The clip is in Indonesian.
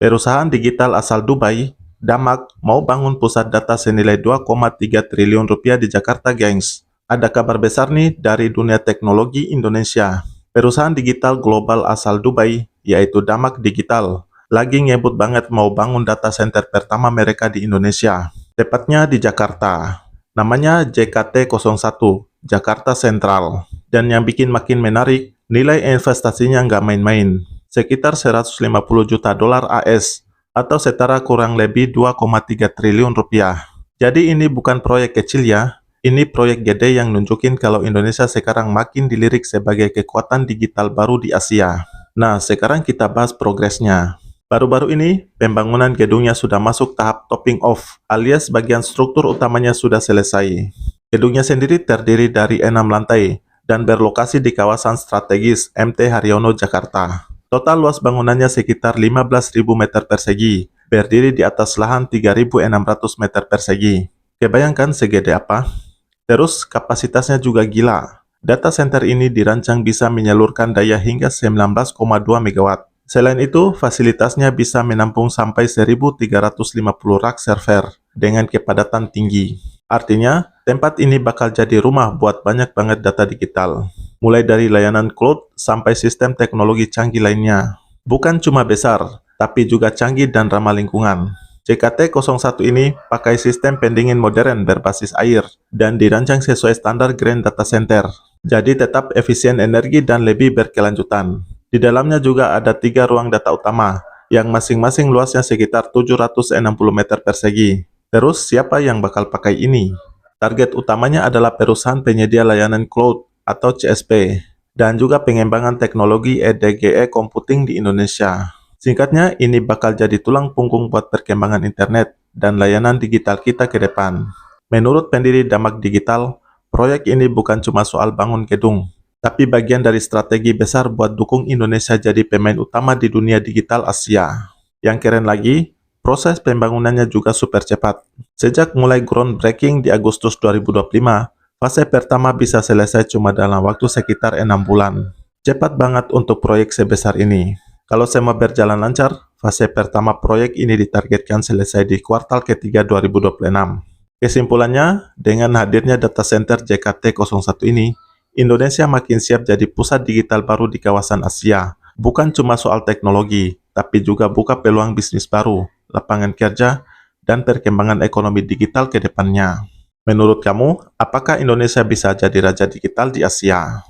Perusahaan digital asal Dubai, Damak, mau bangun pusat data senilai 2,3 triliun rupiah di Jakarta, gengs. Ada kabar besar nih dari dunia teknologi Indonesia. Perusahaan digital global asal Dubai, yaitu Damak Digital, lagi ngebut banget mau bangun data center pertama mereka di Indonesia. Tepatnya di Jakarta. Namanya JKT01, Jakarta Central. Dan yang bikin makin menarik, nilai investasinya nggak main-main. Sekitar 150 juta dolar AS, atau setara kurang lebih 2,3 triliun rupiah. Jadi ini bukan proyek kecil ya, ini proyek gede yang nunjukin kalau Indonesia sekarang makin dilirik sebagai kekuatan digital baru di Asia. Nah, sekarang kita bahas progresnya. Baru-baru ini, pembangunan gedungnya sudah masuk tahap topping off, alias bagian struktur utamanya sudah selesai. Gedungnya sendiri terdiri dari 6 lantai, dan berlokasi di kawasan strategis MT Haryono, Jakarta. Total luas bangunannya sekitar 15.000 meter persegi, berdiri di atas lahan 3.600 meter persegi. Kebayangkan segede apa? Terus kapasitasnya juga gila. Data center ini dirancang bisa menyalurkan daya hingga 19,2 MW. Selain itu, fasilitasnya bisa menampung sampai 1.350 rak server dengan kepadatan tinggi. Artinya, tempat ini bakal jadi rumah buat banyak banget data digital. Mulai dari layanan cloud sampai sistem teknologi canggih lainnya. Bukan cuma besar, tapi juga canggih dan ramah lingkungan. JKT01 ini pakai sistem pendingin modern berbasis air dan dirancang sesuai standar Grand Data Center. Jadi tetap efisien energi dan lebih berkelanjutan. Di dalamnya juga ada 3 ruang data utama, yang masing-masing luasnya sekitar 760 meter persegi. Terus siapa yang bakal pakai ini? Target utamanya adalah perusahaan penyedia layanan cloud atau CSP, dan juga pengembangan teknologi EDGE computing di Indonesia. Singkatnya, ini bakal jadi tulang punggung buat perkembangan internet dan layanan digital kita ke depan. Menurut pendiri Damak Digital, proyek ini bukan cuma soal bangun gedung, tapi bagian dari strategi besar buat dukung Indonesia jadi pemain utama di dunia digital Asia. Yang keren lagi, proses pembangunannya juga super cepat. Sejak mulai groundbreaking di Agustus 2025, fase pertama bisa selesai cuma dalam waktu sekitar 6 bulan. Cepat banget untuk proyek sebesar ini. Kalau semua berjalan lancar, fase pertama proyek ini ditargetkan selesai di kuartal ketiga 2026. Kesimpulannya, dengan hadirnya data center JKT01 ini, Indonesia makin siap jadi pusat digital baru di kawasan Asia. Bukan cuma soal teknologi, tapi juga buka peluang bisnis baru, lapangan kerja, dan perkembangan ekonomi digital ke depannya. Menurut kamu, apakah Indonesia bisa jadi raja digital di Asia?